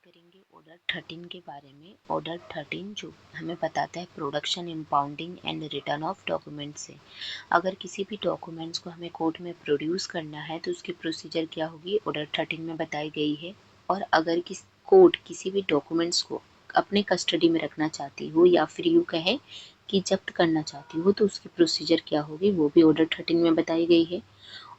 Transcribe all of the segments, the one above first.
करेंगे ऑर्डर 13 के बारे में। ऑर्डर 13 जो हमें बताता है production, impounding and return of documents से। अगर किसी भी डॉक्यूमेंट्स को हमें कोर्ट में प्रोड्यूस करना है तो उसकी प्रोसीजर क्या होगी, ऑर्डर 13 में बताई गई है। और अगर कोर्ट किसी भी डॉक्यूमेंट्स को अपने कस्टडी में रखना चाहती हो या फिर यूँ कहे कि जब्त करना चाहती हो तो उसकी प्रोसीजर क्या होगी, वो भी ऑर्डर 13 में बताई गई है।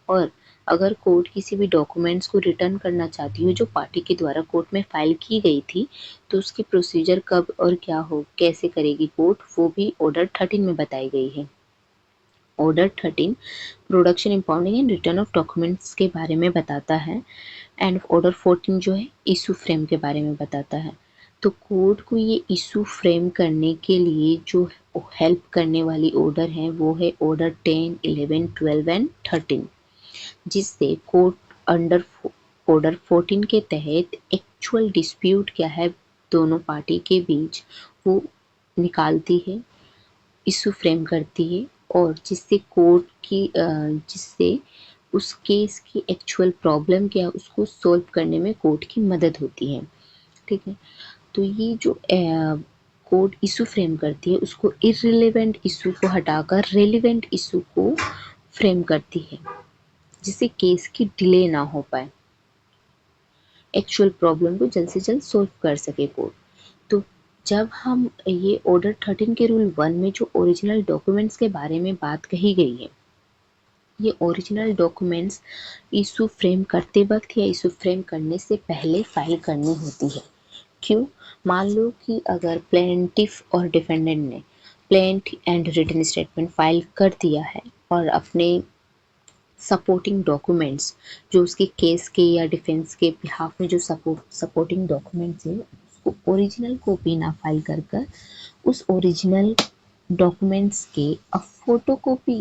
और अगर कोर्ट किसी भी डॉक्यूमेंट्स को रिटर्न करना चाहती हो जो पार्टी के द्वारा कोर्ट में फाइल की गई थी तो उसकी प्रोसीजर कब और क्या हो, कैसे करेगी कोर्ट, वो भी ऑर्डर 13 में बताई गई है। Order 13 production, impounding and return of documents के बारे में बताता है। एंड ऑर्डर 14 जो है इशू फ्रेम के बारे में बताता है। तो कोर्ट को ये इशू फ्रेम करने के लिए जो हेल्प करने वाली ऑर्डर है वो है ऑर्डर 10, 11, 12 एंड 13, जिससे कोर्ट अंडर ऑर्डर 14 के तहत एक्चुअल डिस्प्यूट क्या है दोनों पार्टी के बीच वो निकालती है, इशू फ्रेम करती है। और जिससे कोर्ट की जिससे उस केस की एक्चुअल प्रॉब्लम क्या है उसको सॉल्व करने में कोर्ट की मदद होती है। ठीक है, तो ये जो कोर्ट इशू फ्रेम करती है उसको इररिलेवेंट इशू को हटाकर रेलिवेंट इशू को फ्रेम करती है, जिससे केस की डिले ना हो पाए, एक्चुअल प्रॉब्लम को जल्द से जल्द सॉल्व कर सके कोर्ट। तो जब हम ये ऑर्डर 13 के रूल 1 में जो ओरिजिनल डॉक्यूमेंट्स के बारे में बात कही गई है, ये ओरिजिनल डॉक्यूमेंट्स इशू फ्रेम करते वक्त या इशू फ्रेम करने से पहले फाइल करनी होती है। क्यों? मान लो कि अगर प्लेंटिफ और डिफेंडेंट ने plaint and written statement file कर दिया है और अपने सपोर्टिंग डॉक्यूमेंट्स जो उसके केस के या डिफेंस के बिहाफ में जो सपोर्टिंग डॉक्यूमेंट्स है उसको ओरिजिनल कॉपी ना फाइल कर कर उस ओरिजिनल डॉक्यूमेंट्स के फोटो कॉपी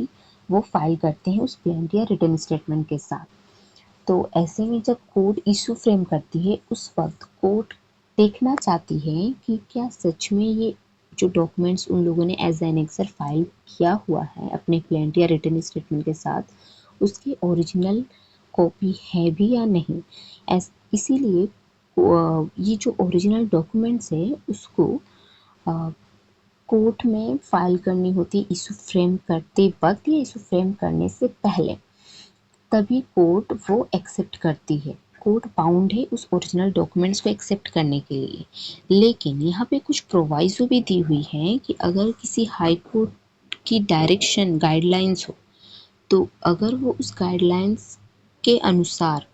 वो फाइल करते हैं उस प्लेंट या रिटन स्टेटमेंट के साथ। तो ऐसे में जब कोर्ट इशू फ्रेम करती है उस वक्त कोर्ट देखना चाहती है कि क्या सच में ये जो डॉक्यूमेंट्स उन लोगों ने एज एनेक्सर फाइल किया हुआ है अपने प्लेंट या रिटन स्टेटमेंट के साथ उसकी ओरिजिनल कॉपी है भी या नहीं। इसीलिए ये जो ओरिजिनल डॉक्यूमेंट्स है उसको कोर्ट में फाइल करनी होती है इशू फ्रेम करते वक्त या इशू फ्रेम करने से पहले, तभी कोर्ट वो एक्सेप्ट करती है। कोर्ट बाउंड है उस ओरिजिनल डॉक्यूमेंट्स को एक्सेप्ट करने के लिए। लेकिन यहाँ पे कुछ प्रोवाइजो भी दी हुई है कि अगर किसी हाई कोर्ट की डायरेक्शन गाइडलाइंस हो तो अगर वो उस गाइडलाइंस के अनुसार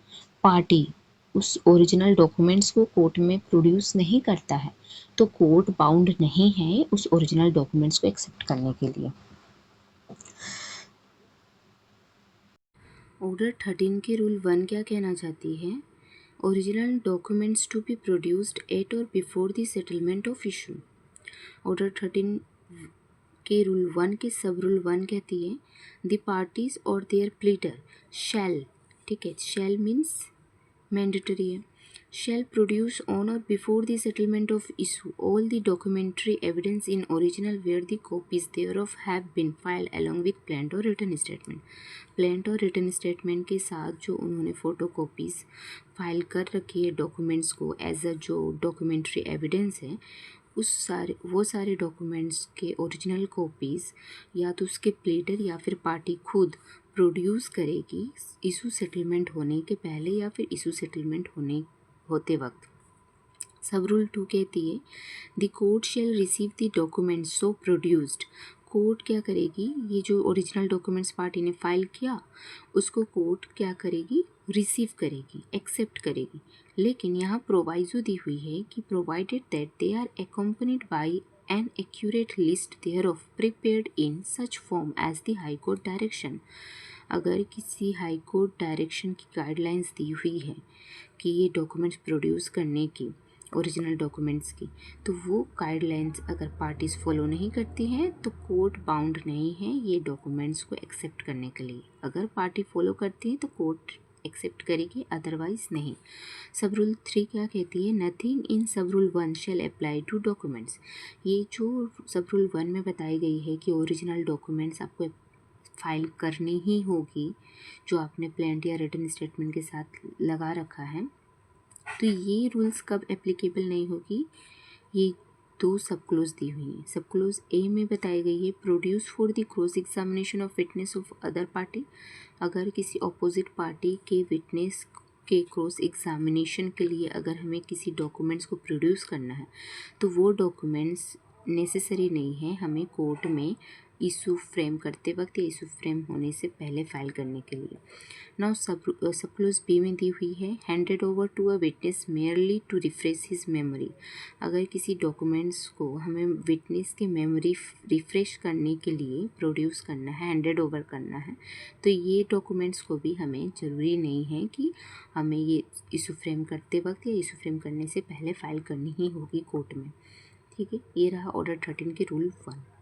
पार्टी उस ओरिजिनल डॉक्यूमेंट्स को कोर्ट में प्रोड्यूस नहीं करता है तो कोर्ट बाउंड नहीं है उस ओरिजिनल डॉक्यूमेंट्स को एक्सेप्ट करने के लिए। ऑर्डर 13 के रूल 1 क्या कहना चाहती है? Original documents to be produced at or before the settlement of issue. Order 13 के रूल 1 के सब रूल 1 कहती है द पार्टीज और देयर प्लीडर शैल, ठीक है, शैल मीन्स मैंडेटरी है, shall produce on or before the settlement of issue all the documentary evidence in original where the copies thereof have been filed along with plaint or written statement। plaint और written statement के साथ जो उन्होंने photo copies file कर रखी है documents को as a जो डॉक्यूमेंट्री एविडेंस है, वो सारे डॉक्यूमेंट्स के ओरिजिनल कॉपीज़ या तो उसके प्लेटर या फिर पार्टी खुद प्रोड्यूस करेगी इशू सेटलमेंट होने के पहले या फिर इशू सेटलमेंट होते वक्त। सब रूल 2 कहती है the court shell receive the document so produced. Court क्या करेगी, ये जो ओरिजिनल डॉक्यूमेंट्स पार्टी ने फाइल किया उसको कोर्ट क्या करेगी, रिसीव करेगी, एक्सेप्ट करेगी। लेकिन यहाँ प्रोवाइजो दी हुई है कि provided that they are accompanied by an accurate list thereof prepared in such form as the high court direction। अगर किसी हाई कोर्ट डायरेक्शन की गाइडलाइंस दी हुई है कि ये डॉक्यूमेंट्स प्रोड्यूस करने की ओरिजिनल डॉक्यूमेंट्स की, तो वो गाइडलाइंस अगर पार्टीज फॉलो नहीं करती हैं तो कोर्ट बाउंड नहीं है ये डॉक्यूमेंट्स को एक्सेप्ट करने के लिए। अगर पार्टी फॉलो करती है तो कोर्ट एक्सेप्ट करेगी, अदरवाइज नहीं। सब रूल 3 क्या कहती है, nothing in sub rule 1 shall apply to documents. ये जो सब रूल 1 में बताई गई है कि ओरिजिनल डॉक्यूमेंट्स आपको फाइल करनी ही होगी जो आपने प्लेंट या रिटन स्टेटमेंट के साथ लगा रखा है, तो ये रूल्स कब एप्लीकेबल नहीं होगी, ये दो सब क्लोज दी हुई हैं। सब क्लोज ए में बताई गई है produce for the cross examination of witness of other party. अगर किसी अपोजिट पार्टी के विटनेस के क्रॉस एग्जामिनेशन के लिए अगर हमें किसी डॉक्यूमेंट्स को प्रोड्यूस करना है तो वो डॉक्यूमेंट्स नेसेसरी नहीं है हमें कोर्ट में इशू फ्रेम करते वक्त या इशू फ्रेम होने से पहले फाइल करने के लिए। नाउ सब क्लोज बी में दी हुई है handed over to a witness merely to refresh his memory. अगर किसी डॉक्यूमेंट्स को हमें विटनेस की मेमोरी रिफ्रेश करने के लिए प्रोड्यूस करना है, हैंडेड ओवर करना है, तो ये डॉक्यूमेंट्स को भी हमें ज़रूरी नहीं है कि हमें ये इशू फ्रेम करते वक्त या इशू फ्रेम करने से पहले फाइल करनी ही होगी कोर्ट में। ठीक है, ये रहा ऑर्डर 13 के रूल 1।